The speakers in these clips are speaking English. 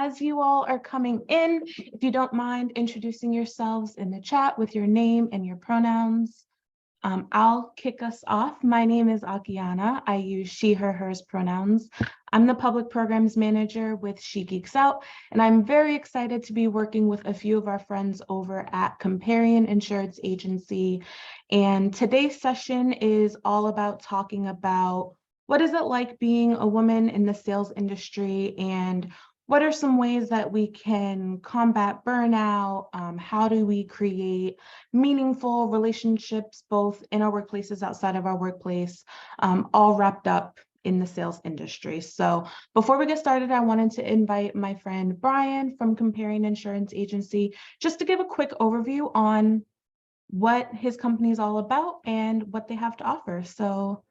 as you all are coming in, if you don't mind introducing yourselves in the chat with your name and your pronouns. I'll kick us off. My name is Akiana. I use she, her, hers pronouns. I'm the public programs manager with She Geeks Out, and I'm very excited to be working with a few of our friends over at Comparion Insurance Agency. And today's session is all about talking about what is it like being a woman in the sales industry, and what are some ways that we can combat burnout? How do we create meaningful relationships, both in our workplaces, outside of our workplace, all wrapped up in the sales industry? So before we get started, I wanted to invite my friend Brian from Comparion Insurance Agency just to give a quick overview on what his company is all about and what they have to offer. So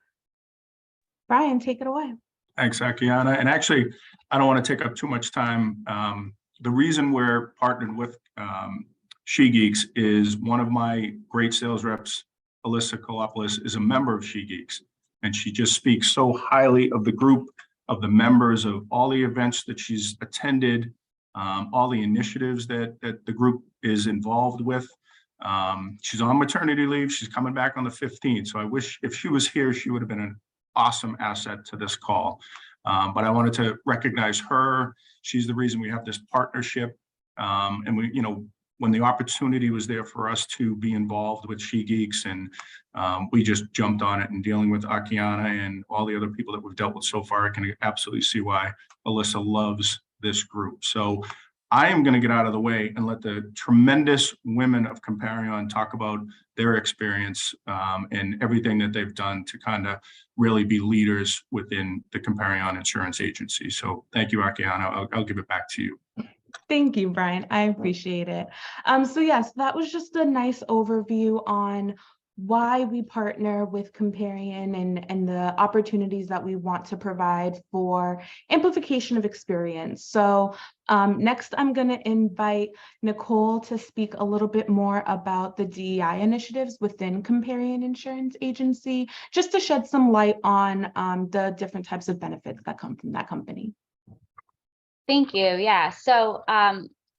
Brian, take it away. Thanks, Akiana. And actually, I don't want to take up too much time. The reason we're partnered with She Geeks is one of my great sales reps, Alyssa Kalopoulos, is a member of She Geeks. And she just speaks so highly of the group, of the members, of all the events that she's attended, all the initiatives that the group is involved with. She's on maternity leave. She's coming back on the 15th. So I wish if she was here, she would have been an awesome asset to this call. But I wanted to recognize her. She's the reason we have this partnership. And we, when the opportunity was there for us to be involved with She Geeks, and we just jumped on it, and dealing with Akiana and all the other people that we've dealt with so far, I can absolutely see why Alyssa loves this group. So I am going to get out of the way and let the tremendous women of Comparion talk about their experience and everything that they've done to kind of really be leaders within the Comparion Insurance Agency. So thank you, Akiana. I'll give it back to you. Thank you, Brian. I appreciate it. So yes, that was just a nice overview on why we partner with Comparion and the opportunities that we want to provide for amplification of experience. So next, I'm going to invite Nicole to speak a little bit more about the DEI initiatives within Comparion Insurance Agency, just to shed some light on the different types of benefits that come from that company. Thank you. Yeah. So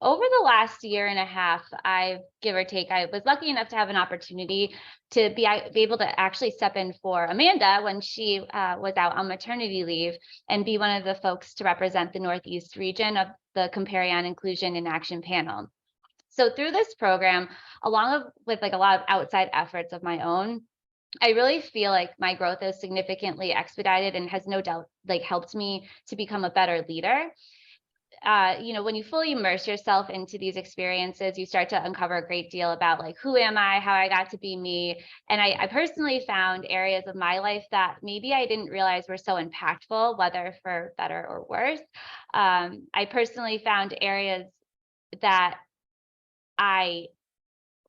over the last year and a half, give or take, I was lucky enough to have an opportunity to be able to actually step in for Amanda when she was out on maternity leave, and be one of the folks to represent the Northeast region of the Comparion Inclusion in Action panel. So through this program, along with like a lot of outside efforts of my own, I really feel like my growth is significantly expedited and has no doubt helped me to become a better leader. When you fully immerse yourself into these experiences, you start to uncover a great deal about who am I, how I got to be me. And I personally found areas of my life that maybe I didn't realize were so impactful, whether for better or worse. I personally found areas that I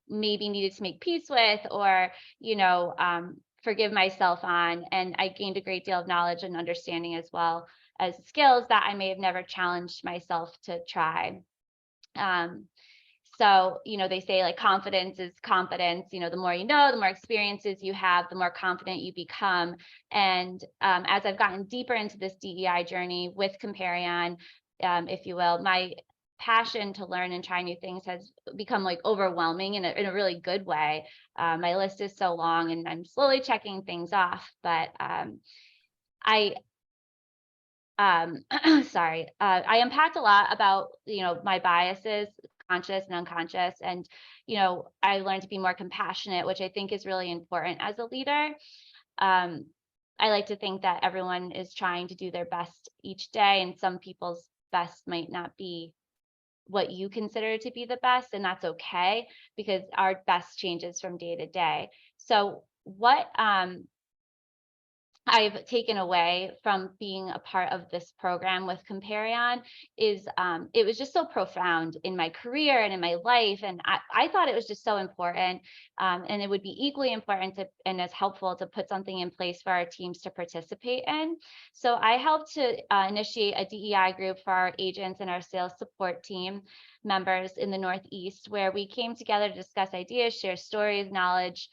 maybe needed to make peace with, or, forgive myself on. And I gained a great deal of knowledge and understanding, as well as skills that I may have never challenged myself to try. So, they say confidence is confidence. The more you know, the more experiences you have, the more confident you become. And as I've gotten deeper into this DEI journey with Comparion, if you will, my passion to learn and try new things has become overwhelming in a really good way. My list is so long, and I'm slowly checking things off, but sorry, I unpacked a lot about, my biases, conscious and unconscious. And, I learned to be more compassionate, which I think is really important as a leader. I like to think that everyone is trying to do their best each day, and some people's best might not be what you consider to be the best, and that's okay, because our best changes from day to day. So what I've taken away from being a part of this program with Comparion is it was just so profound in my career and in my life. And I thought it was just so important, and it would be equally important and as helpful to put something in place for our teams to participate in. So I helped to initiate a DEI group for our agents and our sales support team members in the Northeast, where we came together to discuss ideas, share stories, knowledge,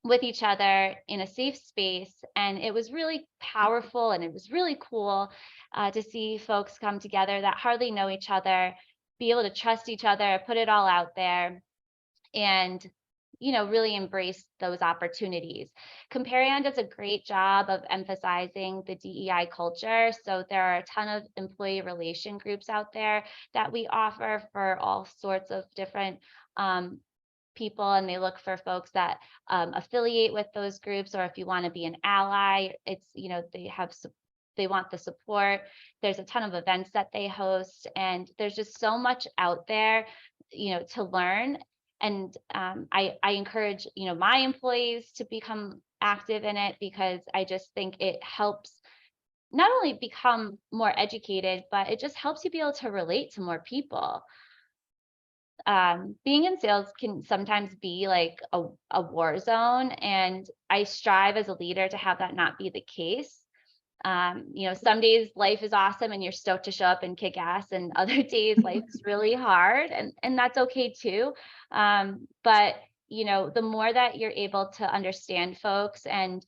with each other in a safe space. And it was really powerful and it was really cool to see folks come together that hardly know each other, be able to trust each other, put it all out there, and really embrace those opportunities. Comparion does a great job of emphasizing the DEI culture. So there are a ton of employee relation groups out there that we offer for all sorts of different people, and they look for folks that affiliate with those groups, or if you want to be an ally, it's they want the support. There's a ton of events that they host, and there's just so much out there to learn. And I encourage my employees to become active in it, because I just think it helps not only become more educated, but it just helps you be able to relate to more people. Being in sales can sometimes be like a war zone, and I strive as a leader to have that not be the case. Some days life is awesome and you're stoked to show up and kick ass, and other days life is really hard, and that's okay too. But the more that you're able to understand folks and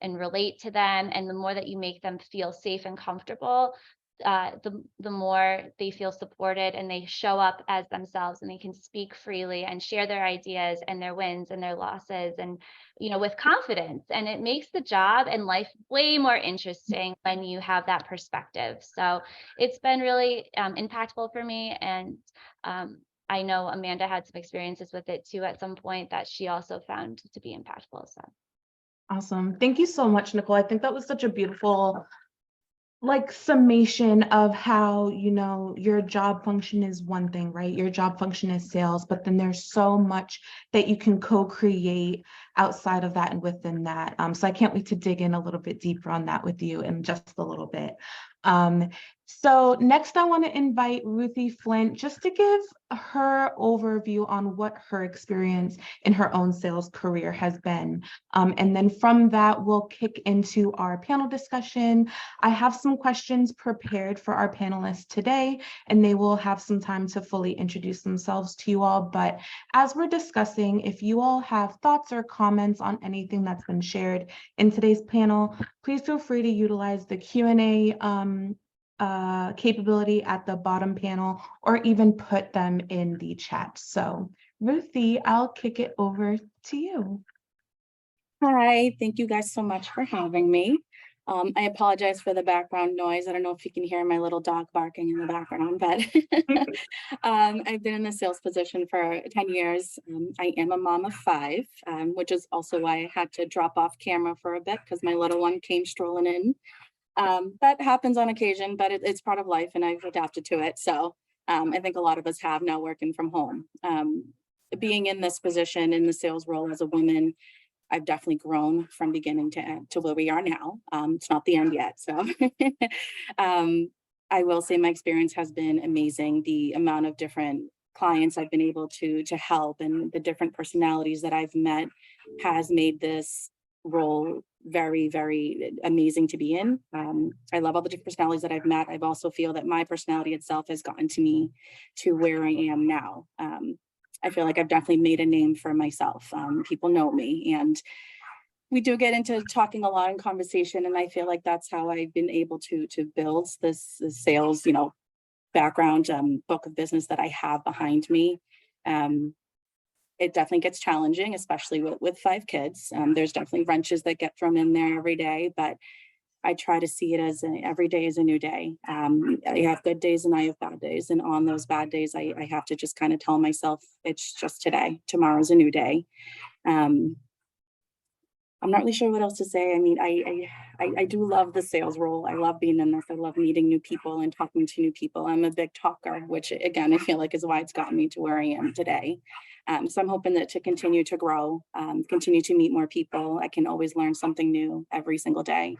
relate to them, and the more that you make them feel safe and comfortable, the more they feel supported, and they show up as themselves, and they can speak freely and share their ideas and their wins and their losses, and with confidence. And it makes the job and life way more interesting when you have that perspective. So it's been really impactful for me, and I know Amanda had some experiences with it too at some point that she also found to be impactful. So Awesome. Thank you so much, Nicole. I think that was such a beautiful summation of how, your job function is one thing, right? Your job function is sales, but then there's so much that you can co-create outside of that and within that. So I can't wait to dig in a little bit deeper on that with you in just a little bit. So next I want to invite Ruthie Flint just to give her overview on what her experience in her own sales career has been. And then from that, we'll kick into our panel discussion. I have some questions prepared for our panelists today, and they will have some time to fully introduce themselves to you all. But as we're discussing, if you all have thoughts or comments on anything that's been shared in today's panel, please feel free to utilize the Q&A capability at the bottom panel, or even put them in the chat. So Ruthie, I'll kick it over to you. Hi, thank you guys so much for having me. I apologize for the background noise. I don't know if you can hear my little dog barking in the background, but I've been in the sales position for 10 years. I am a mom of 5, which is also why I had to drop off camera for a bit, because my little one came strolling in. That happens on occasion, but it's part of life, and I've adapted to it. So I think a lot of us have now working from home. Being in this position in the sales role as a woman, I've definitely grown from beginning to end to where we are now. It's not the end yet. So I will say my experience has been amazing. The amount of different clients I've been able to help, and the different personalities that I've met, has made this role very, very amazing to be in. I love all the different personalities that I've met. I've also feel that my personality itself has gotten to me to where I am now. I feel like I've definitely made a name for myself. People know me, and we do get into talking a lot in conversation. And I feel like that's how I've been able to build this sales, background, book of business that I have behind me. It definitely gets challenging, especially with 5 kids. There's definitely wrenches that get thrown in there every day, but I try to see it as every day is a new day. I have good days and I have bad days. And on those bad days, I have to just kind of tell myself, it's just today. Tomorrow's a new day. I'm not really sure what else to say. I mean, I do love the sales role. I love being in this. I love meeting new people and talking to new people. I'm a big talker, which again, I feel like is why it's gotten me to where I am today. So I'm hoping that to continue to grow, continue to meet more people. I can always learn something new every single day.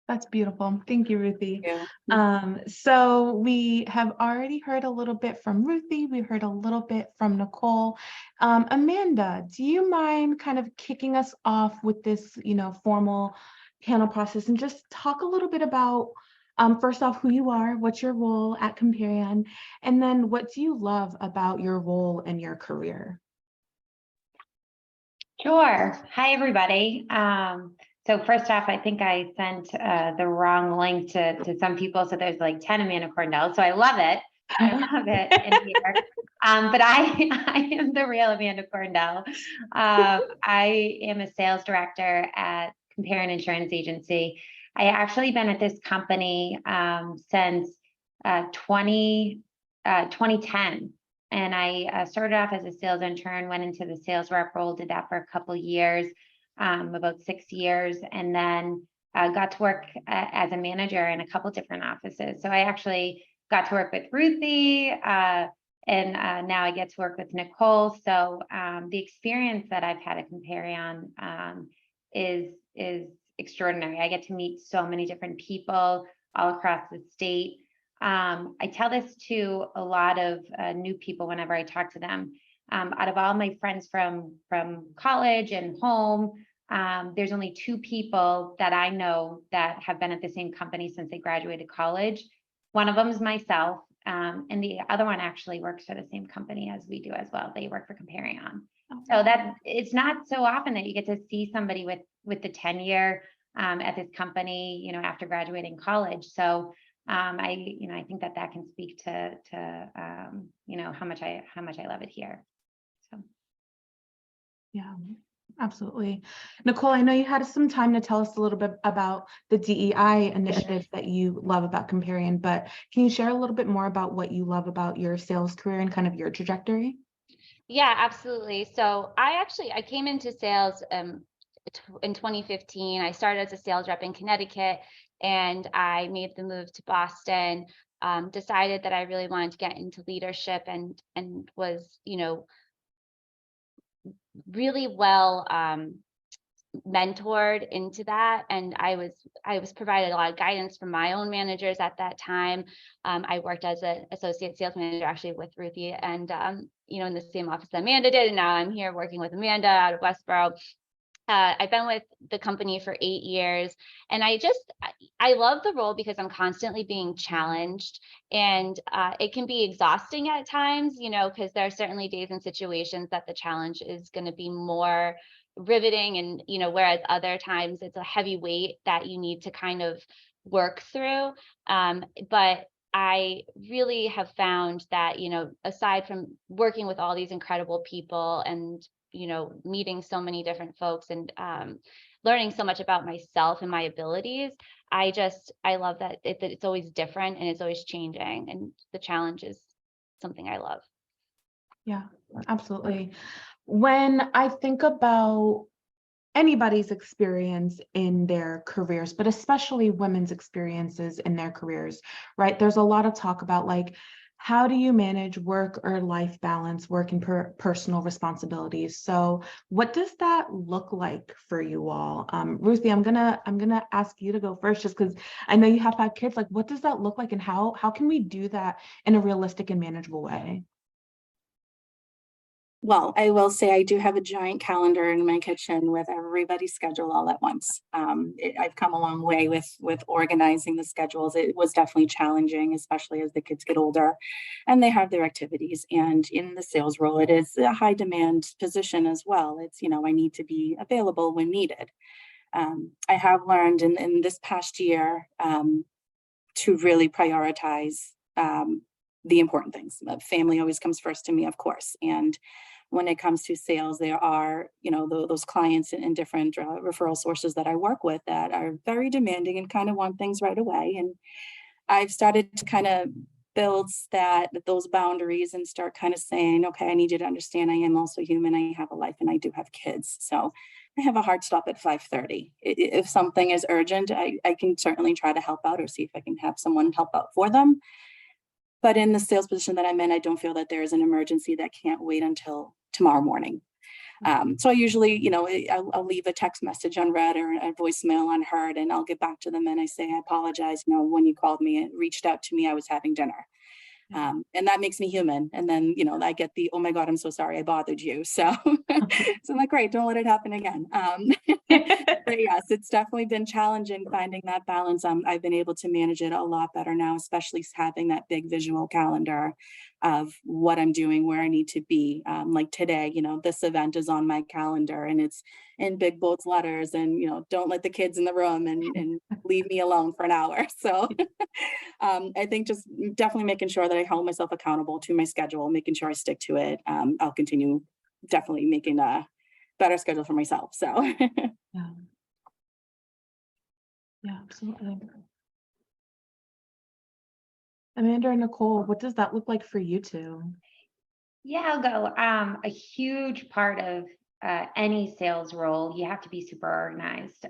That's beautiful. Thank you, Ruthie. Yeah. So we have already heard a little bit from Ruthie. We heard a little bit from Nicole. Amanda, do you mind kind of kicking us off with this, formal panel process, and just talk a little bit about, first off, who you are, what's your role at Comparion, and then what do you love about your role and your career? Sure. Hi, everybody. So first off, I think I sent the wrong link to some people. So there's like 10 Amanda Cornell. So I love it. I love it in here. But I am the real Amanda Cornell. I am a sales director at Comparion Insurance Agency. I actually been at this company since 2010. And I started off as a sales intern, went into the sales rep role, did that for a couple of years, about 6 years, and then got to work as a manager in a couple different offices. So I actually got to work with Ruthie, and now I get to work with Nicole. So the experience that I've had at Comparion is extraordinary. I get to meet so many different people all across the state. I tell this to a lot of new people whenever I talk to them. Out of all my friends from college and home, there's only 2 people that I know that have been at the same company since they graduated college. One of them is myself, and the other one actually works for the same company as we do as well. They work for Comparion. So that it's not so often that you get to see somebody with the tenure at this company, you know, after graduating college. So I think that can speak to you know, how much I love it here. So. Yeah, absolutely. Nicole, I know you had some time to tell us a little bit about the DEI initiatives that you love about Comparion, but can you share a little bit more about what you love about your sales career and kind of your trajectory? Yeah, absolutely. So I came into sales in 2015. I started as a sales rep in Connecticut, and I made the move to Boston. Decided that I really wanted to get into leadership, and was, you know, really well mentored into that. And I was provided a lot of guidance from my own managers at that time. I worked as an associate sales manager actually with Ruthie, and you know, in the same office that Amanda did, and now I'm here working with Amanda out of Westboro. I've been with the company for 8 years, and I love the role because I'm constantly being challenged, and it can be exhausting at times, you know, because there are certainly days and situations that the challenge is going to be more riveting, and, you know, whereas other times it's a heavy weight that you need to kind of work through. But I really have found that, you know, aside from working with all these incredible people and, you know, meeting so many different folks and learning so much about myself and my abilities, I love that it's always different and it's always changing, and the challenge is something I love. Yeah, absolutely. When I think about anybody's experience in their careers, but especially women's experiences in their careers, right? There's a lot of talk about like, how do you manage work or life balance, work and personal responsibilities? So what does that look like for you all? Ruthie, I'm gonna ask you to go first, just because I know you have 5 kids. Like, what does that look like, and how can we do that in a realistic and manageable way? Well, I will say I do have a giant calendar in my kitchen with everybody's schedule all at once. I've come a long way with organizing the schedules. It was definitely challenging, especially as the kids get older and they have their activities. And in the sales role, it is a high demand position as well. It's, you know, I need to be available when needed. I have learned in this past year to really prioritize the important things. Family always comes first to me, of course. And when it comes to sales, there are, you know, those clients and different referral sources that I work with that are very demanding and kind of want things right away. And I've started to kind of build those boundaries and start kind of saying, okay, I need you to understand I am also human. I have a life and I do have kids. So I have a hard stop at 5:30. If something is urgent, I can certainly try to help out or see if I can have someone help out for them. But in the sales position that I'm in, I don't feel that there is an emergency that can't wait until tomorrow morning. So I usually, you know, I'll leave a text message unread or a voicemail unheard, and I'll get back to them and I say, I apologize. You know, when you called me and reached out to me, I was having dinner. And that makes me human. And then, you know, I get the, oh my God, I'm so sorry I bothered you. So, so I'm like, great, don't let it happen again. But yes, it's definitely been challenging finding that balance. I've been able to manage it a lot better now, especially having that big visual calendar of what I'm doing, where I need to be. Like today, this event is on my calendar and it's in big bold letters, and, don't let the kids in the room and leave me alone for an hour. So I think just definitely making sure that I hold myself accountable to my schedule, making sure I stick to it. I'll continue definitely making a better schedule for myself. So Yeah. Yeah, absolutely. Amanda and Nicole, what does that look like for you two? Yeah, I'll go. A huge part of any sales role, you have to be super organized.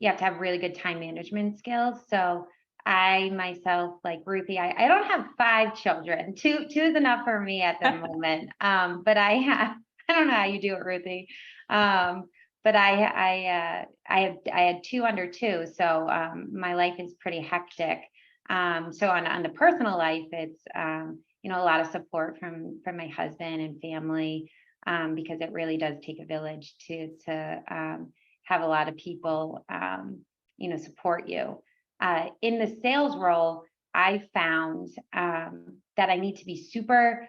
You have to have really good time management skills. So I myself, like Ruthie, I don't have 5 children. Two is enough for me at the moment. But I don't know how you do it, Ruthie. But I had 2 under 2, so my life is pretty hectic. So on the personal life, it's a lot of support from my husband and family, because it really does take a village to have a lot of people support you. In the sales role, I found that I need to be super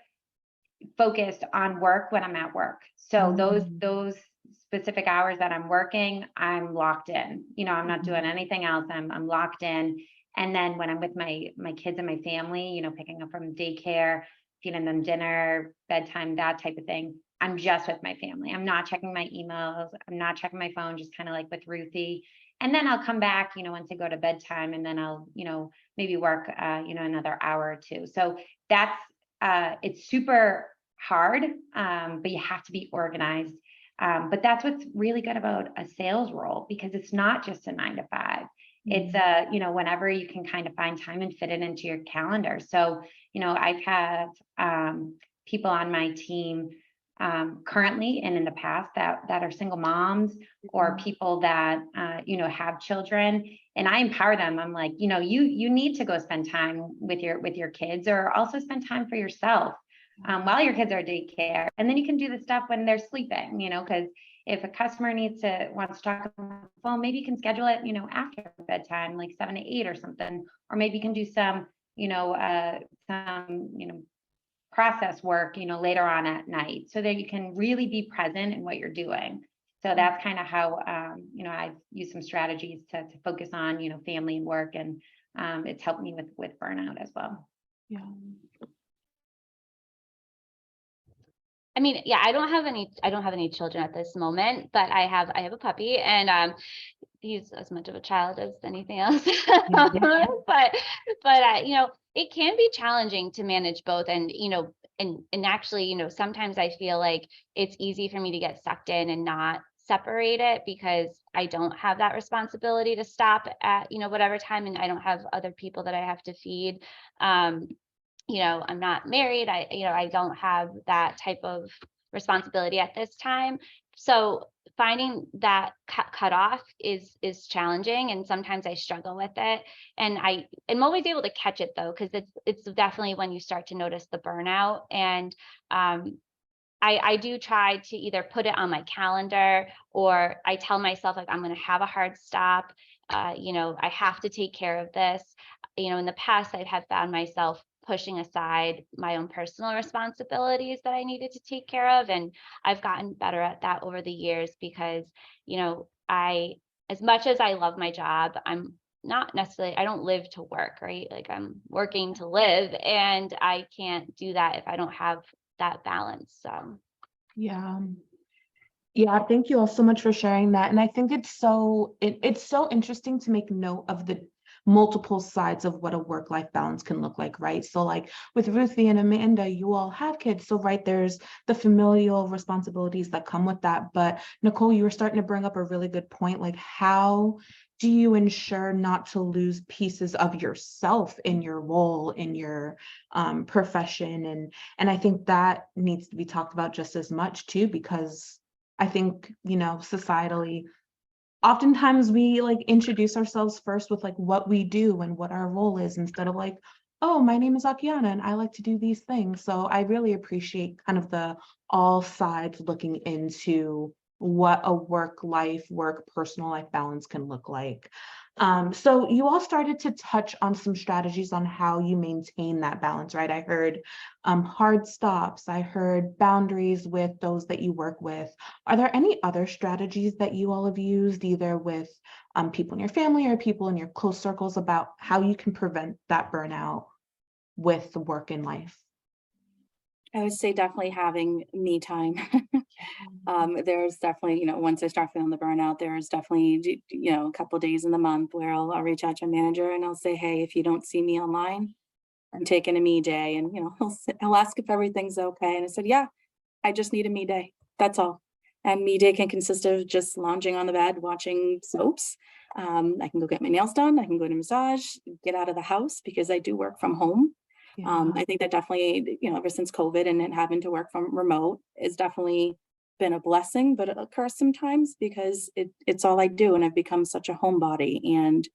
focused on work when I'm at work. So those specific hours that I'm working, I'm locked in. I'm not doing anything else. I'm locked in. And then when I'm with my kids and my family, picking up from daycare, feeding them dinner, bedtime, that type of thing, I'm just with my family. I'm not checking my emails. I'm not checking my phone, just kind of like with Ruthie. And then I'll come back, once I go to bedtime, and then I'll, maybe work, another hour or 2. So that's, it's super hard, but you have to be organized. But that's what's really good about a sales role, because it's not just a 9 to 5. It's whenever you can kind of find time and fit it into your calendar. So, I've had people on my team currently and in the past that are single moms, or people that have children, and I empower them. I'm like, you need to go spend time with your kids, or also spend time for yourself while your kids are at daycare, and then you can do the stuff when they're sleeping. Because if a customer wants to talk on the phone, maybe you can schedule it, after bedtime, like 7 to 8 or something, or maybe you can do some, process work, later on at night, so that you can really be present in what you're doing. So that's kind of how, I've used some strategies to focus on, family and work, and it's helped me with burnout as well. Yeah. I mean, yeah, I don't have any children at this moment, but I have a puppy, and he's as much of a child as anything else. But it can be challenging to manage both, and and actually, sometimes I feel like it's easy for me to get sucked in and not separate it, because I don't have that responsibility to stop at whatever time, and I don't have other people that I have to feed. I'm not married. I don't have that type of responsibility at this time. So finding that cut off is challenging, and sometimes I struggle with it. And I'm always able to catch it, though, because it's definitely when you start to notice the burnout. And I do try to either put it on my calendar, or I tell myself, like, I'm going to have a hard stop. I have to take care of this. In the past, I have found myself pushing aside my own personal responsibilities that I needed to take care of. And I've gotten better at that over the years, because, as much as I love my job, I'm not necessarily, I don't live to work, right? Like, I'm working to live, and I can't do that if I don't have that balance. So. Yeah. Thank you all so much for sharing that. And I think it's so interesting to make note of the multiple sides of what a work-life balance can look like, right? So like with Ruthie and Amanda, you all have kids. So right, there's the familial responsibilities that come with that. But Nicole, you were starting to bring up a really good point. Like, how do you ensure not to lose pieces of yourself in your role, in your profession? And I think that needs to be talked about just as much too, because I think, societally, oftentimes we like introduce ourselves first with like what we do and what our role is, instead of like, oh, my name is Akiana and I like to do these things. So I really appreciate kind of the all sides looking into what a work personal life balance can look like. So you all started to touch on some strategies on how you maintain that balance, right? I heard hard stops. I heard boundaries with those that you work with. Are there any other strategies that you all have used, either with people in your family or people in your close circles, about how you can prevent that burnout with the work and life? I would say definitely having me time. There's definitely, once I start feeling the burnout, there's definitely, a couple days in the month where I'll reach out to a manager and I'll say, hey, if you don't see me online, I'm taking a me day. And, he'll ask if everything's okay. And I said, yeah, I just need a me day. That's all. And me day can consist of just lounging on the bed, watching soaps. I can go get my nails done. I can go to massage, get out of the house because I do work from home. Yeah. I think that definitely, ever since COVID and then having to work from remote is definitely been a blessing, but a curse sometimes because it's all I do. And I've become such a homebody. And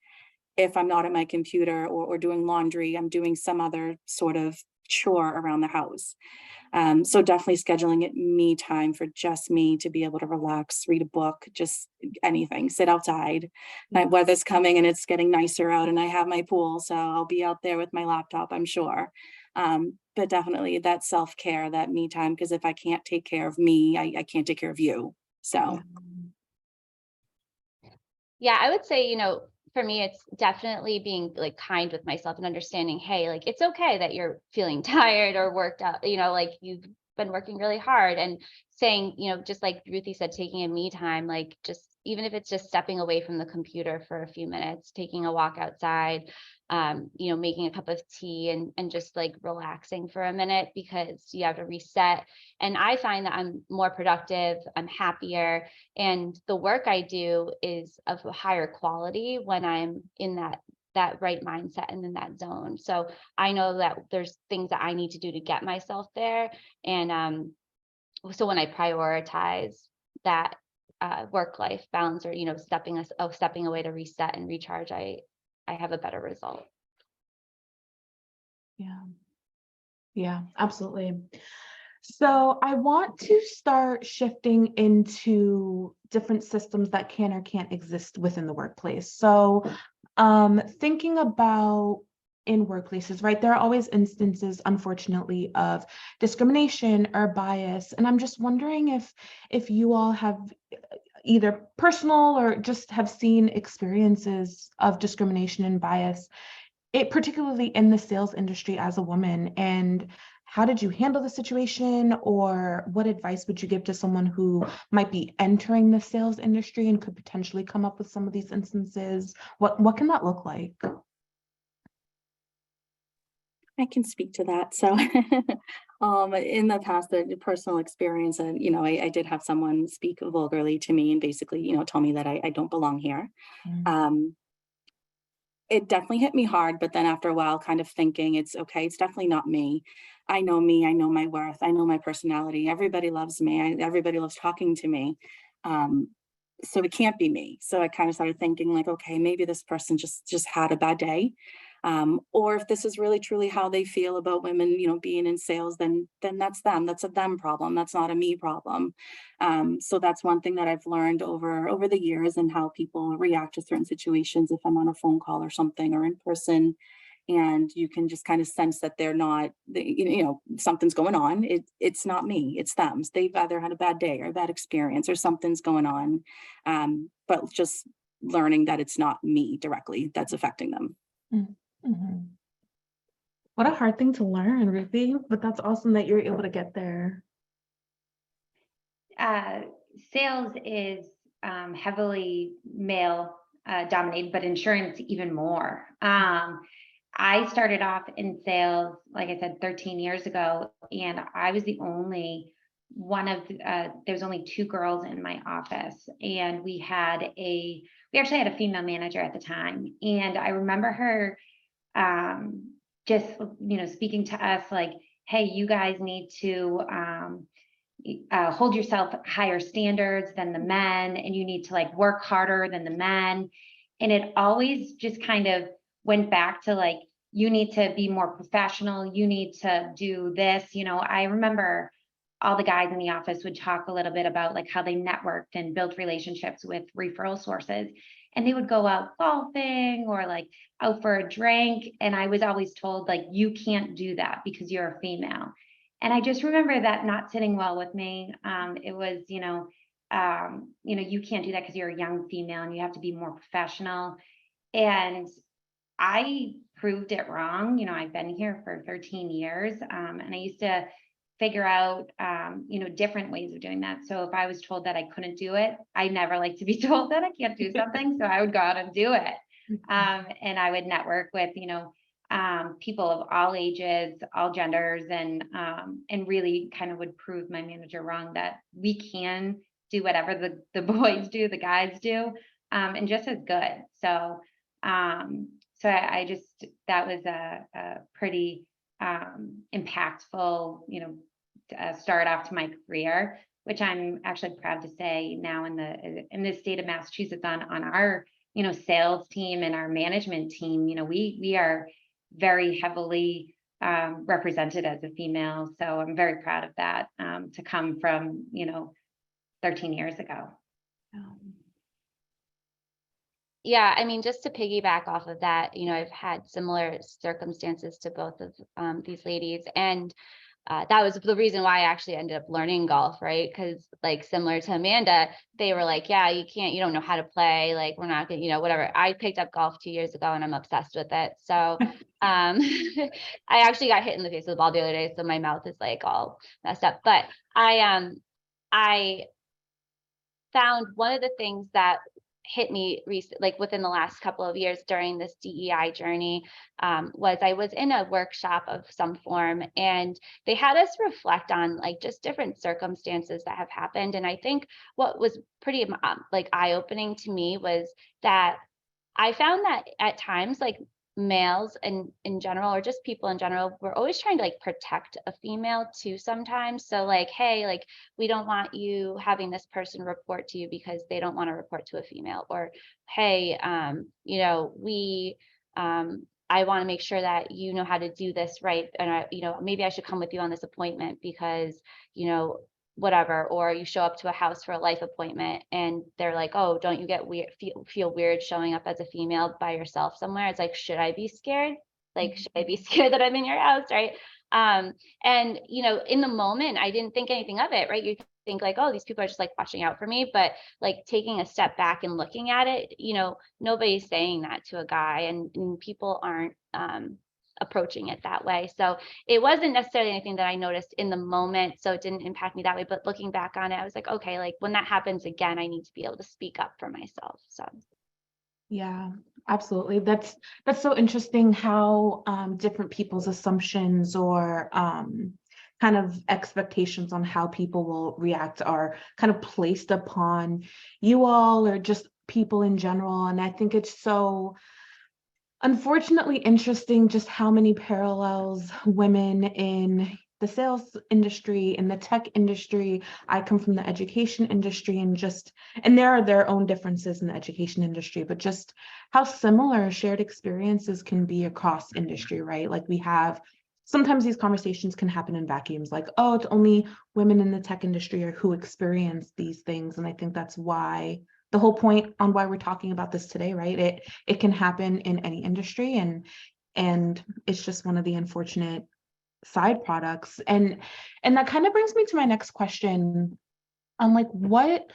if I'm not at my computer or doing laundry, I'm doing some other sort of chore around the house. So definitely scheduling it me time for just me to be able to relax, read a book, just anything, sit outside. My weather's coming and it's getting nicer out and I have my pool, so I'll be out there with my laptop, I'm sure. But definitely that self-care, that me time, because if I can't take care of me, I can't take care of you. So Yeah, I would say, for me, it's definitely being like kind with myself and understanding, hey, like it's okay that you're feeling tired or worked out, like you've been working really hard, and saying, just like Ruthie said, taking a me time, like just even if it's just stepping away from the computer for a few minutes, taking a walk outside, making a cup of tea and just like relaxing for a minute because you have to reset. And I find that I'm more productive, I'm happier, and the work I do is of a higher quality when I'm in that right mindset and in that zone. So I know that there's things that I need to do to get myself there. And so when I prioritize that work-life balance, or stepping away to reset and recharge, I have a better result. Yeah. Yeah, absolutely. So I want to start shifting into different systems that can or can't exist within the workplace. So thinking about in workplaces, right, there are always instances, unfortunately, of discrimination or bias. And I'm just wondering if you all have either personal or just have seen experiences of discrimination and bias, particularly in the sales industry as a woman, and how did you handle the situation, or what advice would you give to someone who might be entering the sales industry and could potentially come up with some of these instances? What can that look like? I can speak to that. So in the past, the personal experience, and I did have someone speak vulgarly to me and basically, tell me that I don't belong here. Mm. It definitely hit me hard, but then after a while, kind of thinking it's okay, it's definitely not me. I know my worth, I know my personality. Everybody loves me. Everybody loves talking to me. Um, so it can't be me. So I kind of started thinking like, okay, maybe this person just had a bad day. Or if this is really truly how they feel about women, being in sales, then that's them. That's a them problem. That's not a me problem. So that's one thing that I've learned over the years, and how people react to certain situations. If I'm on a phone call or something, or in person, and you can just kind of sense that they're not, something's going on. It's not me, it's them. They've either had a bad day or a bad experience or something's going on. But just learning that it's not me directly that's affecting them. Mm-hmm. What a hard thing to learn, Ruthie, but that's awesome that you're able to get there. Sales is heavily male dominated, but insurance even more. I started off in sales, like I said, 13 years ago, and I was the only one of, there's only 2 girls in my office, and we actually had a female manager at the time. And I remember her just, speaking to us like, hey, you guys need to hold yourself higher standards than the men, and you need to like work harder than the men. And it always just kind of went back to like, you need to be more professional, you need to do this. I remember all the guys in the office would talk a little bit about like how they networked and built relationships with referral sources. And they would go out golfing or like out for a drink. And I was always told, like, you can't do that because you're a female. And I just remember that not sitting well with me. It was, you can't do that because you're a young female and you have to be more professional. And I proved it wrong. I've been here for 13 years, and I used to figure out, different ways of doing that. So if I was told that I couldn't do it, I never like to be told that I can't do something. So I would go out and do it. And I would network with, people of all ages, all genders, and really kind of would prove my manager wrong that we can do whatever the boys do, the guys do, and just as good. So I just, that was a pretty impactful, start off to my career, which I'm actually proud to say now in the state of Massachusetts on our, sales team and our management team, we are very heavily represented as a female. So I'm very proud of that, to come from, 13 years ago. Yeah, I mean, just to piggyback off of that, I've had similar circumstances to both of these ladies. And that was the reason why I actually ended up learning golf, right? Because like similar to Amanda, they were like, yeah, you don't know how to play. Like, we're not gonna, whatever. I picked up golf 2 years ago and I'm obsessed with it. So I actually got hit in the face with the ball the other day. So my mouth is like all messed up. But I found one of the things that hit me like within the last couple of years during this DEI journey, was I was in a workshop of some form, and they had us reflect on like just different circumstances that have happened. And I think what was pretty like eye-opening to me was that I found that at times, like males and in general, or just people in general, we're always trying to like protect a female too sometimes. So like, hey, like, we don't want you having this person report to you because they don't want to report to a female, or hey, I want to make sure that you know how to do this right, and maybe I should come with you on this appointment because whatever. Or you show up to a house for a life appointment and they're like, oh, don't you get weird, feel weird showing up as a female by yourself somewhere? It's like, should I be scared? Like, should I be scared that I'm in your house, right? And in the moment, I didn't think anything of it, right? You think like, oh, these people are just like watching out for me. But like taking a step back and looking at it, nobody's saying that to a guy, and people aren't approaching it that way. So it wasn't necessarily anything that I noticed in the moment, so it didn't impact me that way. But looking back on it, I was like, okay, like when that happens again, I need to be able to speak up for myself. So yeah, absolutely. That's so interesting how different people's assumptions or kind of expectations on how people will react are kind of placed upon you all or just people in general. And I think it's so unfortunately interesting just how many parallels women in the sales industry, in the tech industry. I come from the education industry, and there are their own differences in the education industry, but just how similar shared experiences can be across industry, right? Like sometimes these conversations can happen in vacuums, like, oh, it's only women in the tech industry or who experience these things. And I think that's why the whole point on why we're talking about this today, right? It can happen in any industry, and it's just one of the unfortunate side products. And that kind of brings me to my next question on like what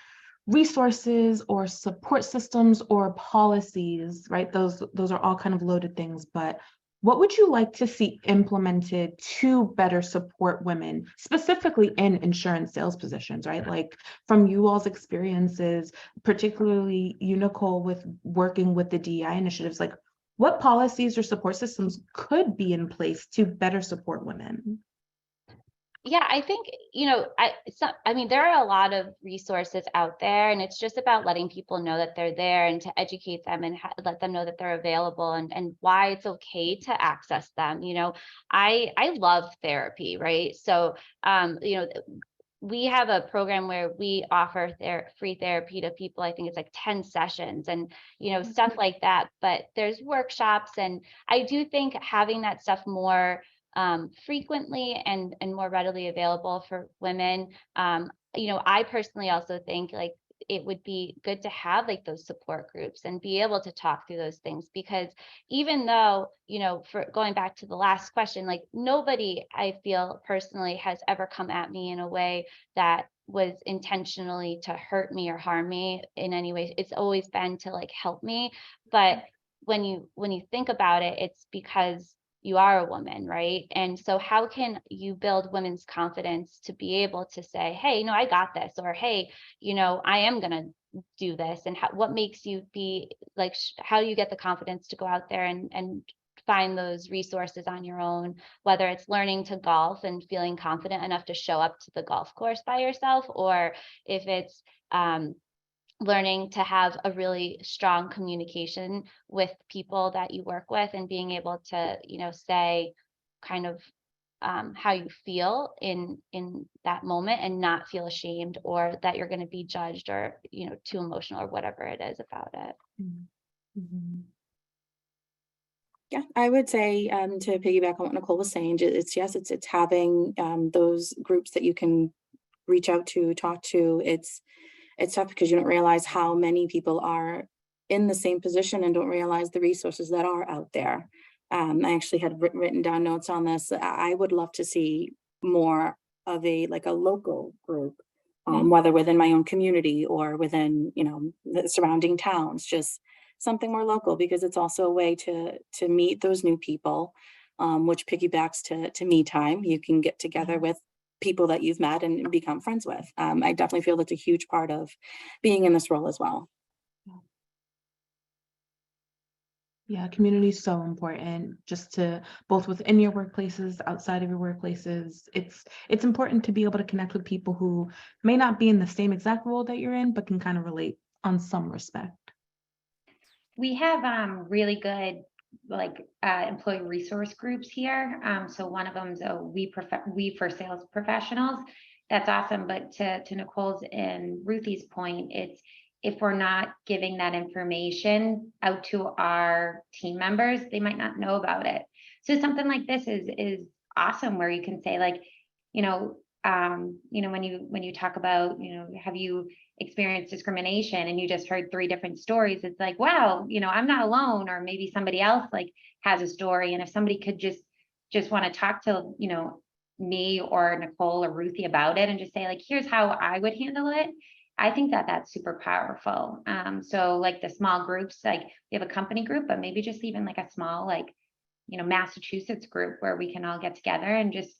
resources or support systems or policies, right? Those are all kind of loaded things, but what would you like to see implemented to better support women, specifically in insurance sales positions, right? Like from you all's experiences, particularly you, Nicole, with working with the DEI initiatives, like what policies or support systems could be in place to better support women? yeah, I think, there are a lot of resources out there, and it's just about letting people know that they're there and to educate them and let them know that they're available and why it's okay to access them. I love therapy, right? So, we have a program where we offer free therapy to people. I think it's like 10 sessions and, stuff like that. But there's workshops, and I do think having that stuff more frequently and more readily available for women. I personally also think like it would be good to have like those support groups and be able to talk through those things, because even though, for going back to the last question, like nobody, I feel personally, has ever come at me in a way that was intentionally to hurt me or harm me in any way. It's always been to like help me. But when you think about it, it's because you are a woman, right? And so how can you build women's confidence to be able to say, hey, no, I got this, or hey, I am going to do this? And what makes you be like, how do you get the confidence to go out there and find those resources on your own, whether it's learning to golf and feeling confident enough to show up to the golf course by yourself, or if it's learning to have a really strong communication with people that you work with and being able to, say kind of how you feel in that moment and not feel ashamed or that you're going to be judged or, too emotional or whatever it is about it. Mhm. Yeah, I would say to piggyback on what Nicole was saying, it's having those groups that you can reach out to, talk to. It's tough because you don't realize how many people are in the same position and don't realize the resources that are out there. I actually had written down notes on this. I would love to see more of a local group, whether within my own community or within the surrounding towns, just something more local, because it's also a way to meet those new people, which piggybacks to me time. You can get together with people that you've met and become friends with. I definitely feel that's a huge part of being in this role as well. Yeah, community is so important, just to both within your workplaces, outside of your workplaces. It's important to be able to connect with people who may not be in the same exact role that you're in, but can kind of relate on some respect. We have really good employee resource groups here. So one of them is we for sales professionals. That's awesome. But to Nicole's and Ruthie's point, it's if we're not giving that information out to our team members, they might not know about it. So something like this is awesome, where you can say like, when you talk about, have you experienced discrimination, and you just heard 3 different stories, it's like, wow, I'm not alone. Or maybe somebody else like has a story. And if somebody could just want to talk to, me or Nicole or Ruthie about it and just say like, here's how I would handle it. I think that that's super powerful. So like the small groups, like we have a company group, but maybe just even like a small, Massachusetts group where we can all get together and just,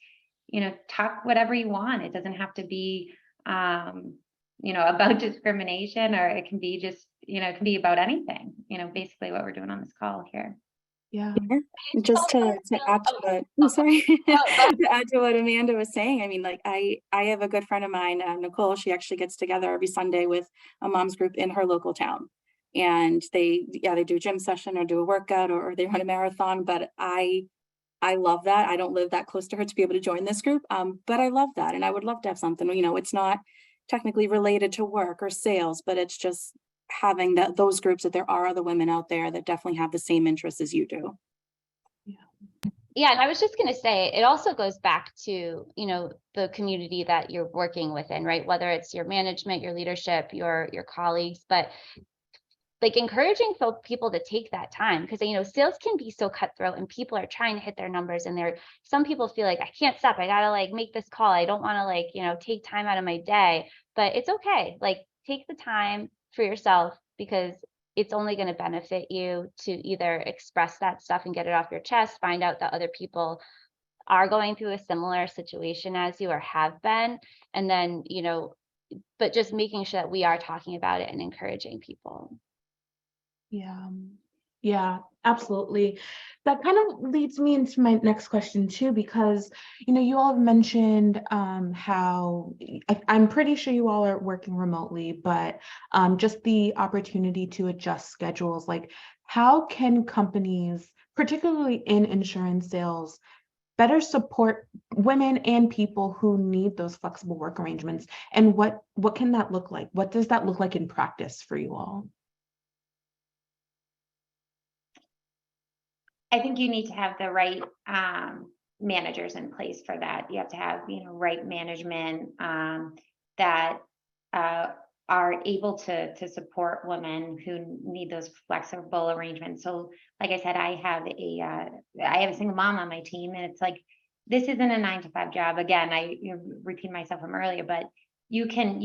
talk whatever you want. It doesn't have to be, about discrimination, or it can be just, it can be about anything, basically what we're doing on this call here. Yeah. Just to add to what, I'm sorry, to add to what Amanda was saying, I mean, like I have a good friend of mine, Nicole. She actually gets together every Sunday with a mom's group in her local town, and they do a gym session or do a workout or they run a marathon. But I love that. I don't live that close to her to be able to join this group, but I love that, and I would love to have something. It's not technically related to work or sales, but it's just having those groups, that there are other women out there that definitely have the same interests as you do. Yeah, and I was just going to say, it also goes back to, the community that you're working within, right? Whether it's your management, your leadership, your colleagues, but like encouraging people to take that time, because sales can be so cutthroat and people are trying to hit their numbers, and some people feel like, I can't stop, I gotta like make this call, I don't want to take time out of my day. But it's okay, like take the time for yourself, because it's only going to benefit you to either express that stuff and get it off your chest, find out that other people are going through a similar situation as you or have been, and then but just making sure that we are talking about it and encouraging people. Yeah, absolutely. That kind of leads me into my next question too, because you all have mentioned how I'm pretty sure you all are working remotely, but just the opportunity to adjust schedules. Like, how can companies, particularly in insurance sales, better support women and people who need those flexible work arrangements? And what can that look like? What does that look like in practice for you all? I think you need to have the right managers in place for that. You have to have, right management that are able to support women who need those flexible arrangements. So like I said, I have a single mom on my team, and it's like, this isn't a 9-to-5 job. Again, I repeat myself from earlier, but you can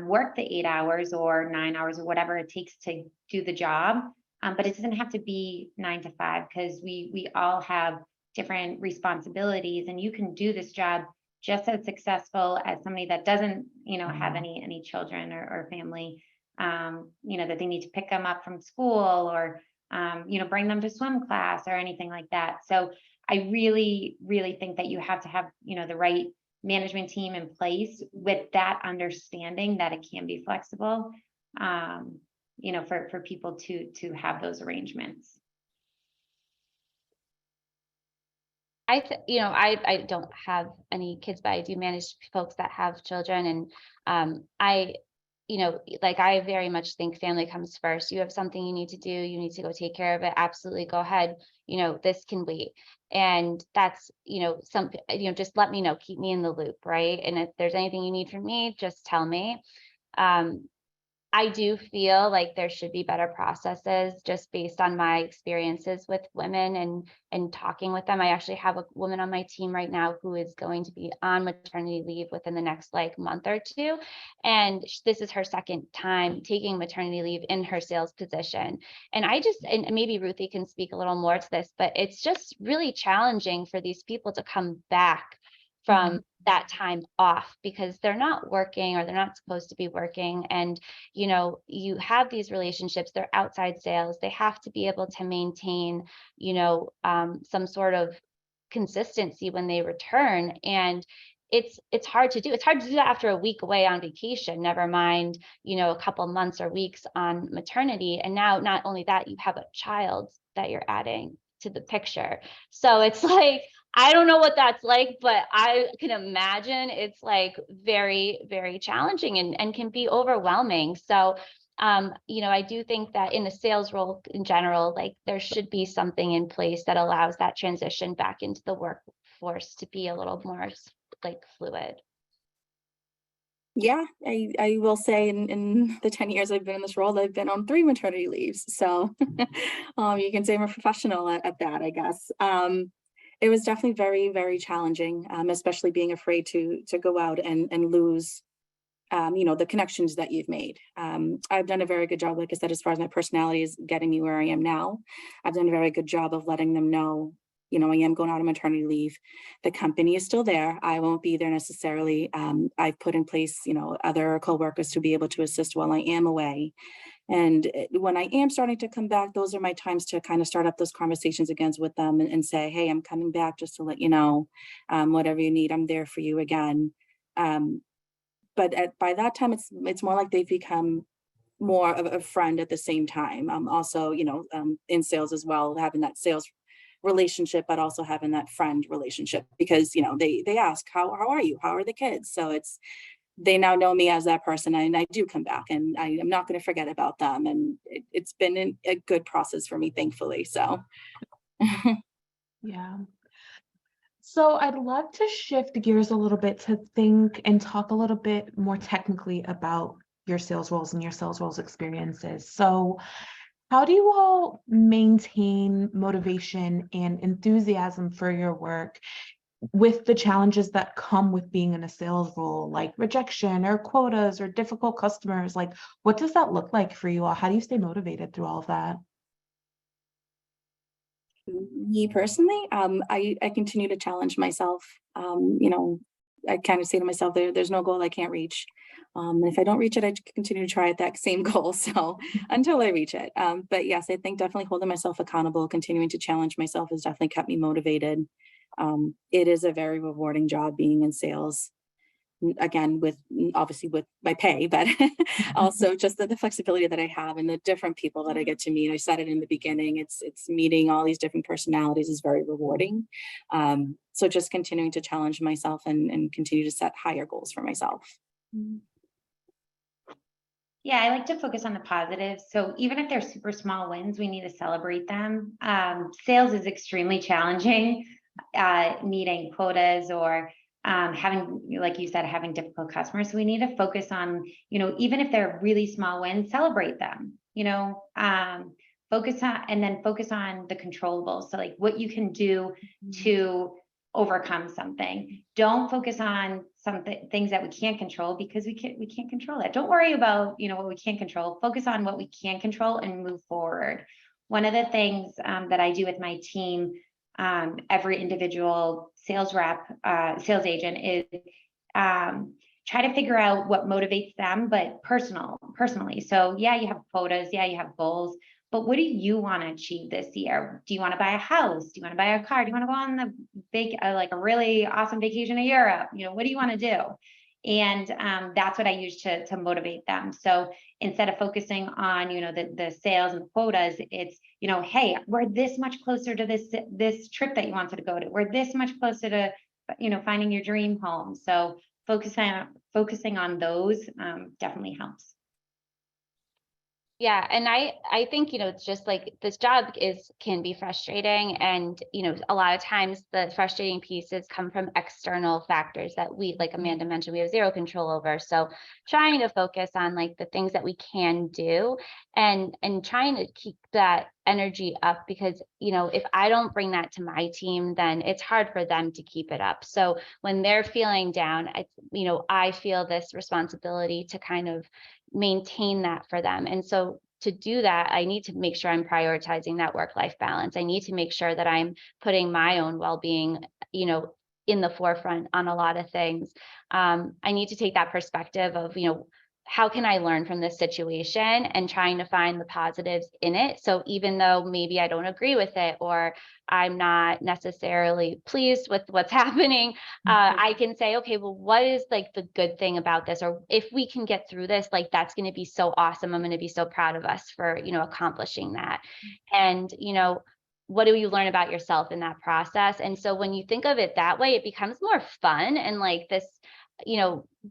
work the 8 hours or 9 hours or whatever it takes to do the job. But it doesn't have to be 9 to 5, because we all have different responsibilities, and you can do this job just as successful as somebody that doesn't, have any children or family, that they need to pick them up from school, or, bring them to swim class or anything like that. So I really, really think that you have to have, the right management team in place with that understanding that it can be flexible, for people to have those arrangements. I don't have any kids, but I do manage folks that have children. And I very much think family comes first. You have something you need to do, you need to go take care of it. Absolutely. Go ahead. This can wait. And that's, just let me know, keep me in the loop. Right. And if there's anything you need from me, just tell me. I do feel like there should be better processes, just based on my experiences with women and talking with them. I actually have a woman on my team right now who is going to be on maternity leave within the next month or two. And this is her second time taking maternity leave in her sales position. And and maybe Ruthie can speak a little more to this, but it's just really challenging for these people to come back from that time off, because they're not working, or they're not supposed to be working. And, you have these relationships, they're outside sales, they have to be able to maintain, some sort of consistency when they return. And it's hard to do. It's hard to do that after a week away on vacation, never mind, a couple months or weeks on maternity. And now, not only that, you have a child that you're adding to the picture. So it's like, I don't know what that's like, but I can imagine it's very, very challenging and can be overwhelming. So, I do think that in the sales role in general, there should be something in place that allows that transition back into the workforce to be a little more fluid. Yeah, I will say in the 10 years I've been in this role, I've been on 3 maternity leaves. So you can say I'm a professional at that, I guess. It was definitely very, very challenging, especially being afraid to go out and lose, the connections that you've made. I've done a very good job, like I said, as far as my personality is getting me where I am now. I've done a very good job of letting them know, I am going out on maternity leave. The company is still there. I won't be there necessarily. I've put in place, other coworkers to be able to assist while I am away. And when I am starting to come back, those are my times to kind of start up those conversations again with them and say, hey, I'm coming back, just to let you know, whatever you need, I'm there for you again. But by that time, it's more like they've become more of a friend at the same time. Also, in sales as well, having that sales relationship, but also having that friend relationship, because, they ask, how are you? How are the kids? So they now know me as that person, and I do come back, and I am not going to forget about them. And it's been a good process for me, thankfully. So. Yeah. So I'd love to shift gears a little bit to think and talk a little bit more technically about your sales roles and your sales roles experiences. So how do you all maintain motivation and enthusiasm for your work with the challenges that come with being in a sales role, like rejection or quotas or difficult customers? What does that look like for you all? How do you stay motivated through all of that? Me personally, I continue to challenge myself. I kind of say to myself, there's no goal I can't reach. If I don't reach it, I continue to try at that same goal. So until I reach it. But yes, I think definitely holding myself accountable, continuing to challenge myself has definitely kept me motivated. It is a very rewarding job being in sales. Again, obviously with my pay, but also just the flexibility that I have and the different people that I get to meet. I said it in the beginning, it's meeting all these different personalities is very rewarding. So just continuing to challenge myself and continue to set higher goals for myself. Yeah, I like to focus on the positives. So even if they're super small wins, we need to celebrate them. Sales is extremely challenging. meeting quotas or having, like you said, having difficult customers. So we need to focus on, even if they're really small wins, celebrate them, focus on the controllables. So like what you can do to overcome something. Don't focus on things that we can't control, because we can't control that. Don't worry about, what we can't control. Focus on what we can control and move forward. One of the things that I do with my team, every individual sales rep, sales agent, is try to figure out what motivates them, but personally. So yeah, you have quotas, yeah, you have goals, but what do you want to achieve this year? Do you want to buy a house? Do you want to buy a car? Do you want to go on the big, like a really awesome vacation to Europe? What do you want to do? And that's what I use to motivate them. So instead of focusing on, the sales and the quotas, it's, hey, we're this much closer to this trip that you wanted to go to. We're this much closer to, finding your dream home. So focusing on those definitely helps. Yeah. And I think, it's just like this job can be frustrating. And, a lot of times the frustrating pieces come from external factors that we, like Amanda mentioned, we have zero control over. So trying to focus on like the things that we can do and trying to keep that energy up, because, if I don't bring that to my team, then it's hard for them to keep it up. So when they're feeling down, I feel this responsibility to kind of maintain that for them. And so to do that, I need to make sure I'm prioritizing that work-life balance. I need to make sure that I'm putting my own well-being, in the forefront on a lot of things. I need to take that perspective of, how can I learn from this situation, and trying to find the positives in it. So even though maybe I don't agree with it, or I'm not necessarily pleased with what's happening, I can say, okay, well, what is like the good thing about this? Or if we can get through this, like, that's going to be so awesome. I'm going to be so proud of us for, accomplishing that. And, what do you learn about yourself in that process? And so when you think of it that way, it becomes more fun and like this,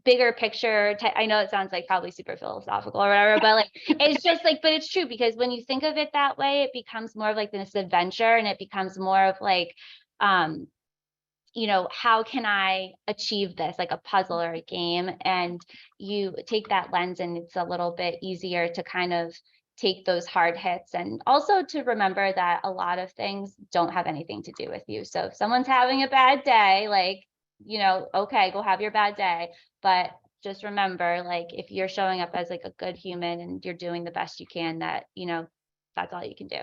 bigger picture. I know it sounds like probably super philosophical or whatever, but like, it's just like, but it's true, because when you think of it that way, it becomes more of like this adventure, and it becomes more of like, how can I achieve this, like a puzzle or a game? And you take that lens, and it's a little bit easier to kind of take those hard hits, and also to remember that a lot of things don't have anything to do with you. So if someone's having a bad day, like, okay, go have your bad day. But just remember, like, if you're showing up as like a good human and you're doing the best you can, that, that's all you can do.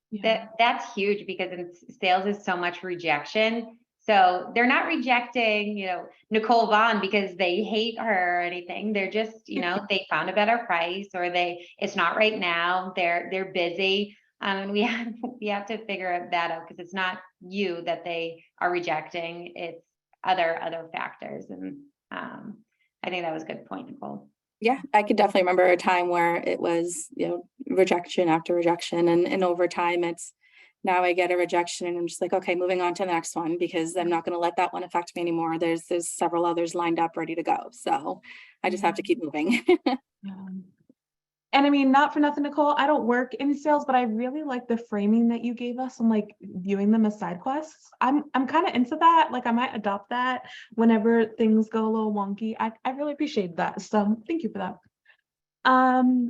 Yeah. That's huge, because in sales is so much rejection. So they're not rejecting, Nicole Vaughn because they hate her or anything. They're just, they found a better price, or it's not right now. They're busy. And we have to figure that out, because it's not you that they are rejecting. It's other factors. And I think that was a good point, Nicole. Yeah, I could definitely remember a time where it was, rejection after rejection, and over time now I get a rejection and I'm just like, okay, moving on to the next one, because I'm not going to let that one affect me anymore. There's several others lined up ready to go. So I just have to keep moving. And I mean, not for nothing, Nicole, I don't work in sales, but I really like the framing that you gave us on like viewing them as side quests. I'm kind of into that. Like, I might adopt that whenever things go a little wonky. I really appreciate that. So thank you for that.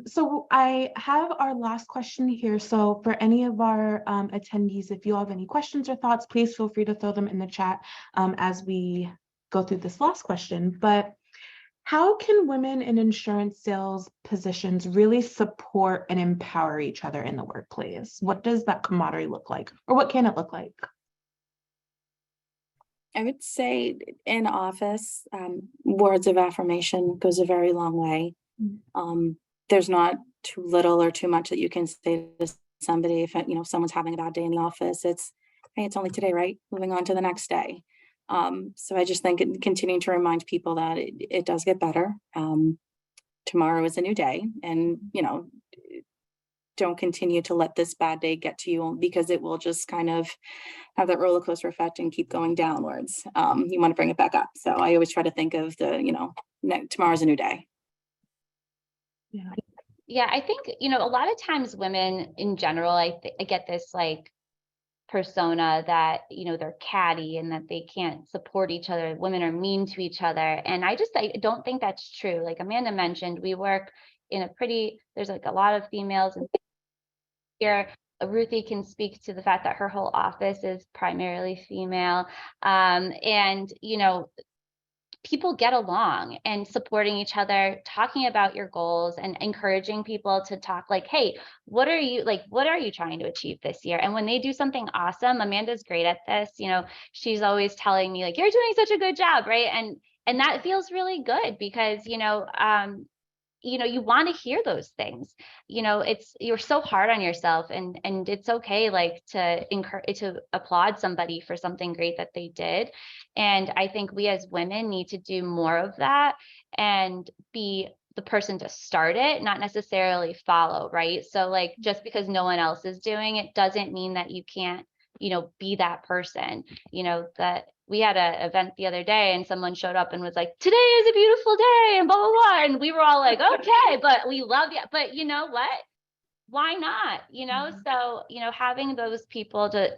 So I have our last question here. So for any of our attendees, if you have any questions or thoughts, please feel free to throw them in the chat as we go through this last question. But how can women in insurance sales positions really support and empower each other in the workplace? What does that camaraderie look like, or what can it look like? I would say in office, words of affirmation goes a very long way. There's not too little or too much that you can say to somebody. If someone's having a bad day in the office, it's, hey, it's only today, right? Moving on to the next day. So I just think continuing to remind people that it does get better. Tomorrow is a new day, and don't continue to let this bad day get to you, because it will just kind of have that roller coaster effect and keep going downwards. You want to bring it back up. So I always try to think of tomorrow's a new day. Yeah, I think, a lot of times women in general, I get this like persona that, they're catty and that they can't support each other. Women are mean to each other. And I don't think that's true. Like Amanda mentioned, we work in there's like a lot of females and here. Ruthie can speak to the fact that her whole office is primarily female. And, people get along and supporting each other, talking about your goals and encouraging people to talk like, hey, what are you trying to achieve this year? And when they do something awesome, Amanda's great at this, she's always telling me like, you're doing such a good job, right? And that feels really good because, you want to hear those things. You're so hard on yourself, and it's okay like to applaud somebody for something great that they did. And I think we as women need to do more of that and be the person to start it, not necessarily follow, right? So like, just because no one else is doing it doesn't mean that you can't, be that person. That we had an event the other day and someone showed up and was like, today is a beautiful day and blah, blah, blah. And we were all like, okay, but we love you. But you know what? Why not? So, having those people to,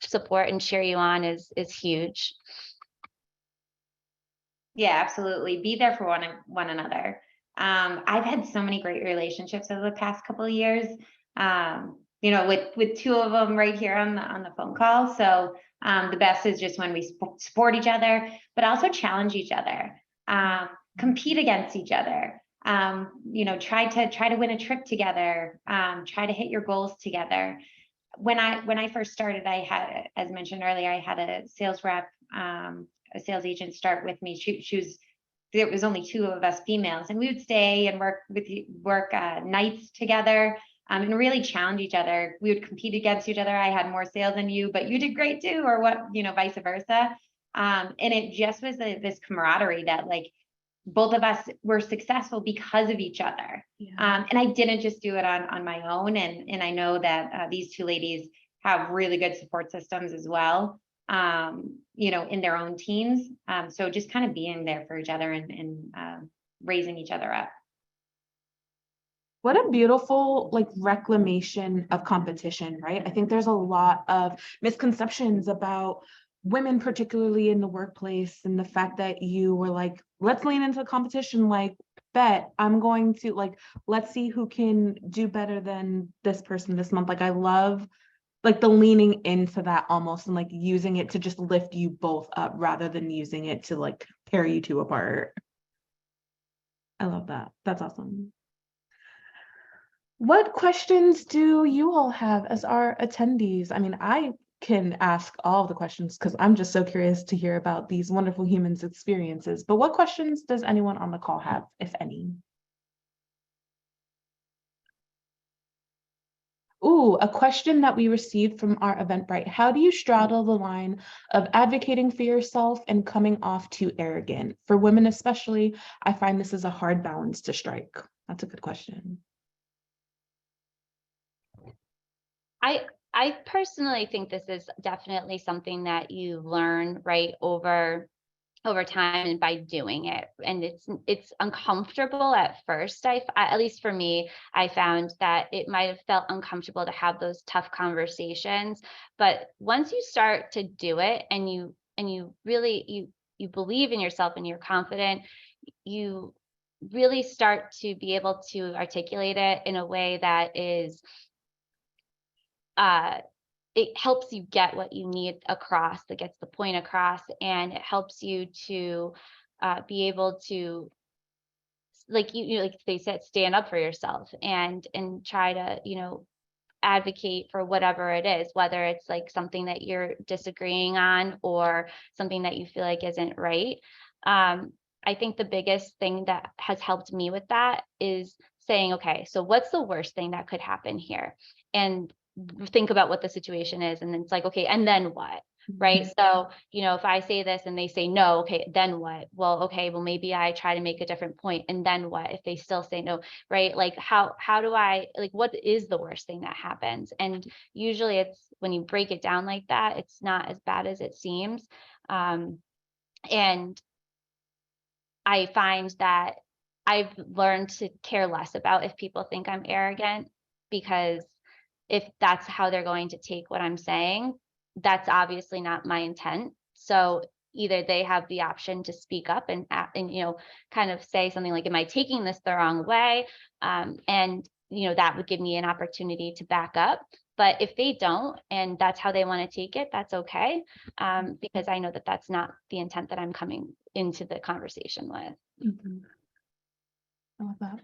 support and cheer you on is huge. Yeah, absolutely. Be there for one another. I've had so many great relationships over the past couple of years. With two of them right here on the phone call. So the best is just when we support each other, but also challenge each other, compete against each other. Try to win a trip together. Try to hit your goals together. When I first started, I had, as mentioned earlier, I had a sales rep, a sales agent start with me. There was only two of us females, and we would stay and work nights together. And really challenge each other. We would compete against each other. I had more sales than you, but you did great too, or what, vice versa. And it just was this camaraderie that like both of us were successful because of each other. Yeah. And I didn't just do it on my own. And I know that these two ladies have really good support systems as well, in their own teams. So just kind of being there for each other and raising each other up. What a beautiful like reclamation of competition, right? I think there's a lot of misconceptions about women, particularly in the workplace, and the fact that you were like, let's lean into competition, like, bet I'm going to like, let's see who can do better than this person this month. Like, I love like the leaning into that almost, and like using it to just lift you both up rather than using it to like tear you two apart. I love that. That's awesome. What questions do you all have as our attendees? I mean, I can ask all the questions because I'm just so curious to hear about these wonderful humans' experiences. But what questions does anyone on the call have, if any? Ooh, a question that we received from our Eventbrite. How do you straddle the line of advocating for yourself and coming off too arrogant? For women especially, I find this is a hard balance to strike. That's a good question. I personally think this is definitely something that you learn right over time and by doing it. And it's uncomfortable at first. At least for me, I found that it might have felt uncomfortable to have those tough conversations. But once you start to do it and you really you believe in yourself and you're confident, you really start to be able to articulate it in a way that is it helps you get what you need across, that gets the point across, and it helps you to be able to, like like they said, stand up for yourself and try to advocate for whatever it is, whether it's like something that you're disagreeing on or something that you feel like isn't right. I think the biggest thing that has helped me with that is saying, okay, so what's the worst thing that could happen here? And think about what the situation is. And then it's like, okay, and then what? Right. So, if I say this and they say no, okay, then what? Well, okay, well, maybe I try to make a different point. And then what if they still say no? Right. Like, how do I, like, what is the worst thing that happens? And usually it's when you break it down like that, it's not as bad as it seems. And I find that I've learned to care less about if people think I'm arrogant, because if that's how they're going to take what I'm saying, that's obviously not my intent. So either they have the option to speak up and kind of say something like, am I taking this the wrong way? And that would give me an opportunity to back up. But if they don't, and that's how they want to take it, that's okay. Because I know that that's not the intent that I'm coming into the conversation with. Mhm. I love that.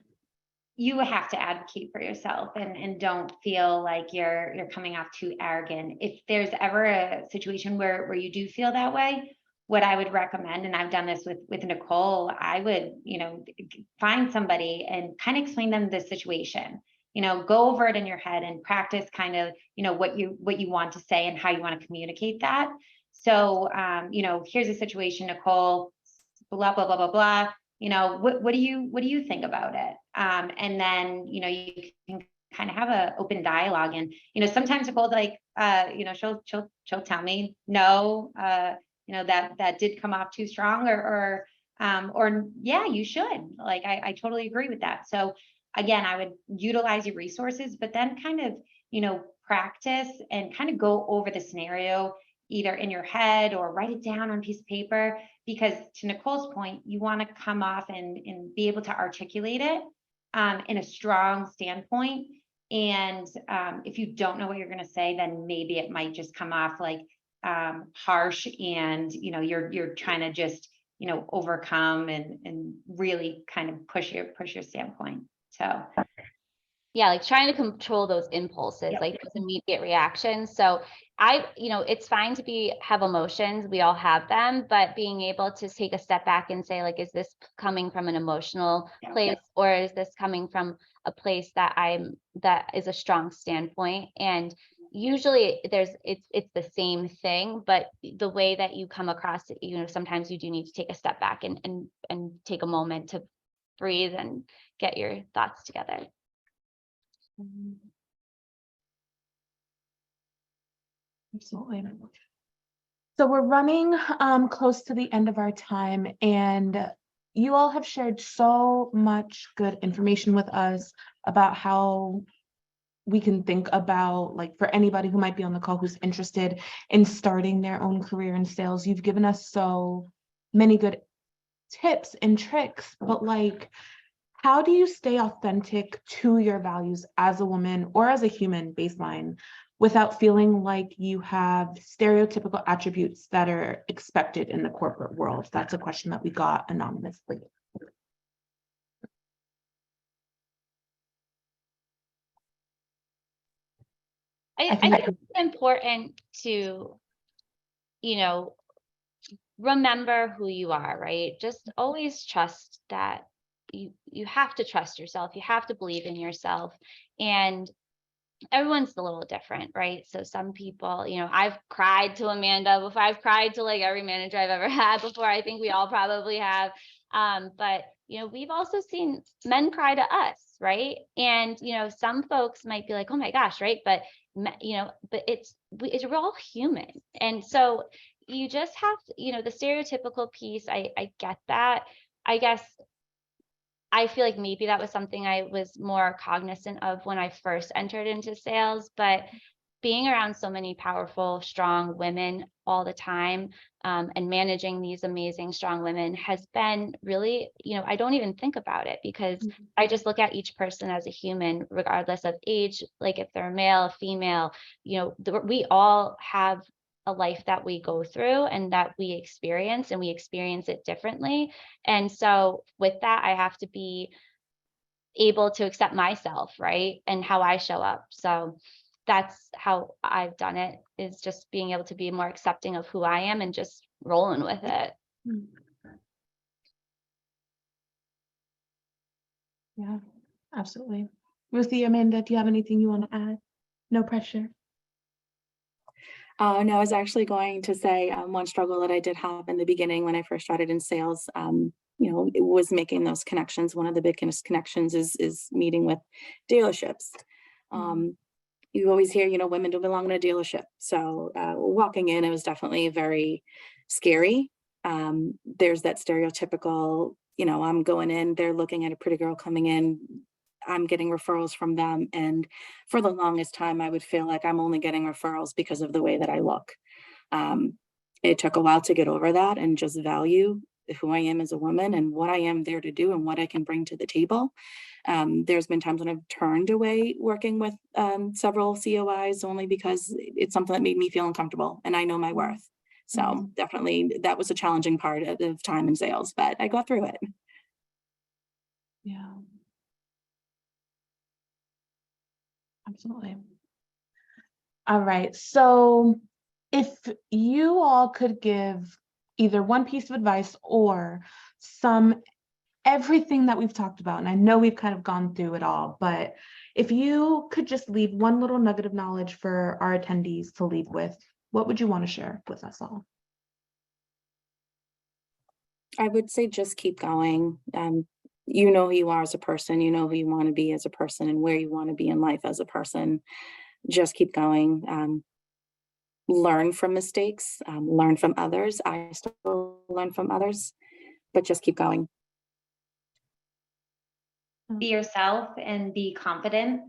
You have to advocate for yourself and don't feel like you're coming off too arrogant. If there's ever a situation where you do feel that way, what I would recommend, and I've done this with Nicole, I would, find somebody and kind of explain them the situation. Go over it in your head and practice kind of, what you want to say and how you want to communicate that. So, here's a situation, Nicole, blah, blah, blah, blah, blah. What do you think about it? And then, you can kind of have an open dialogue. And, sometimes Nicole's like, she'll tell me, no, that did come off too strong, or yeah, you should. Like, I totally agree with that. So again, I would utilize your resources, but then kind of, practice and kind of go over the scenario either in your head or write it down on a piece of paper, because to Nicole's point, you want to come off and be able to articulate it in a strong standpoint. And if you don't know what you're going to say, then maybe it might just come off like harsh, and you're trying to just overcome and really kind of push your standpoint. So yeah, like trying to control those impulses, Yep. like those immediate reactions. So it's fine to have emotions, we all have them, but being able to take a step back and say, like, is this coming from an emotional Yeah. place, or is this coming from a place that is a strong standpoint? And usually it's the same thing, but the way that you come across it, sometimes you do need to take a step back and take a moment to breathe and get your thoughts together. Absolutely. So we're running close to the end of our time, and you all have shared so much good information with us about how we can think about, like, for anybody who might be on the call who's interested in starting their own career in sales. You've given us so many good tips and tricks, but like, how do you stay authentic to your values as a woman or as a human baseline without feeling like you have stereotypical attributes that are expected in the corporate world? That's a question that we got anonymously. I think it's important to, remember who you are, right? Just always trust that you have to trust yourself. You have to believe in yourself. And everyone's a little different, right? So some people, I've cried to Amanda before. I've cried to like every manager I've ever had before. I think we all probably have. But we've also seen men cry to us, right? And some folks might be like, oh my gosh, right? But but we're all human. And so you just have to, the stereotypical piece, I get that. I guess I feel like maybe that was something I was more cognizant of when I first entered into sales, but being around so many powerful, strong women all the time, and managing these amazing, strong women has been really, I don't even think about it, because I just look at each person as a human, regardless of age, like if they're male, female, we all have a life that we go through and that we experience, and we experience it differently. And so with that, I have to be able to accept myself, right? And how I show up. So that's how I've done it, is just being able to be more accepting of who I am and just rolling with it. Yeah, absolutely. Ruthie, Amanda, do you have anything you want to add? No pressure. No, I was actually going to say one struggle that I did have in the beginning when I first started in sales, it was making those connections. One of the biggest connections is meeting with dealerships. You always hear, women don't belong in a dealership. So walking in, it was definitely very scary. There's that stereotypical, I'm going in, they're looking at a pretty girl coming in, I'm getting referrals from them. And for the longest time, I would feel like I'm only getting referrals because of the way that I look. It took a while to get over that and just value who I am as a woman and what I am there to do and what I can bring to the table. There's been times when I've turned away working with several COIs only because it's something that made me feel uncomfortable and I know my worth. So definitely that was a challenging part of time in sales, but I got through it. Yeah. Absolutely. All right. So if you all could give either one piece of advice or everything that we've talked about, and I know we've kind of gone through it all, but if you could just leave one little nugget of knowledge for our attendees to leave with, what would you want to share with us all? I would say just keep going. You know who you are as a person, you know who you want to be as a person and where you want to be in life as a person. Just keep going. Learn from mistakes, learn from others. I still learn from others, but just keep going. Be yourself and be confident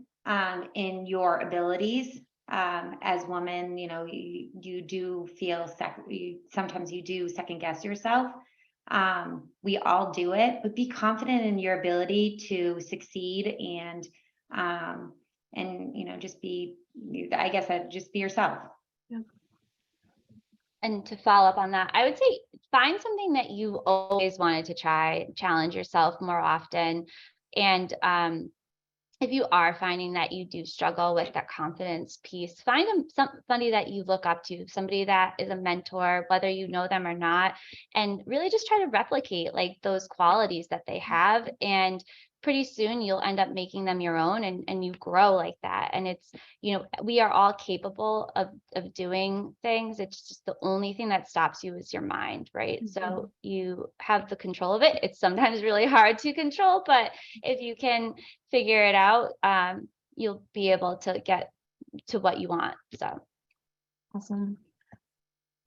in your abilities. As women, you know, you do feel sometimes you do second guess yourself. We all do it, but be confident in your ability to succeed and you know, just be, I guess just be yourself. And to follow up on that, I would say find something that you always wanted to try, challenge yourself more often. And if you are finding that you do struggle with that confidence piece, find somebody that you look up to, somebody that is a mentor, whether you know them or not, and really just try to replicate like those qualities that they have. And pretty soon you'll end up making them your own and you grow like that. And it's, you know, we are all capable of doing things. It's just the only thing that stops you is your mind, right? So you have the control of it. It's sometimes really hard to control, but if you can figure it out, you'll be able to get to what you want. So Awesome.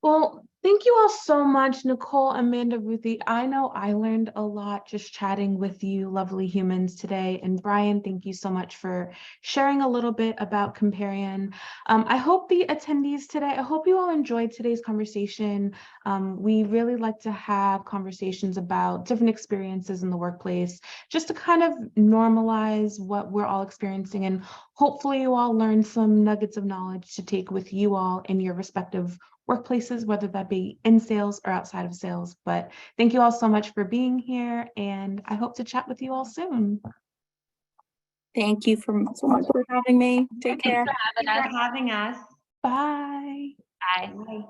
Well, thank you all so much, Nicole, Amanda, Ruthie. I know I learned a lot just chatting with you lovely humans today. And Brian, thank you so much for sharing a little bit about Comparion. I hope the attendees today, I hope you all enjoyed today's conversation. We really like to have conversations about different experiences in the workplace, just to kind of normalize what we're all experiencing. And hopefully you all learned some nuggets of knowledge to take with you all in your respective workplaces, whether that be in sales or outside of sales. But thank you all so much for being here, and I hope to chat with you all soon. Thank you so much for having me. Take care. thanks for having Thanks us. for having us. Bye. Bye. Bye.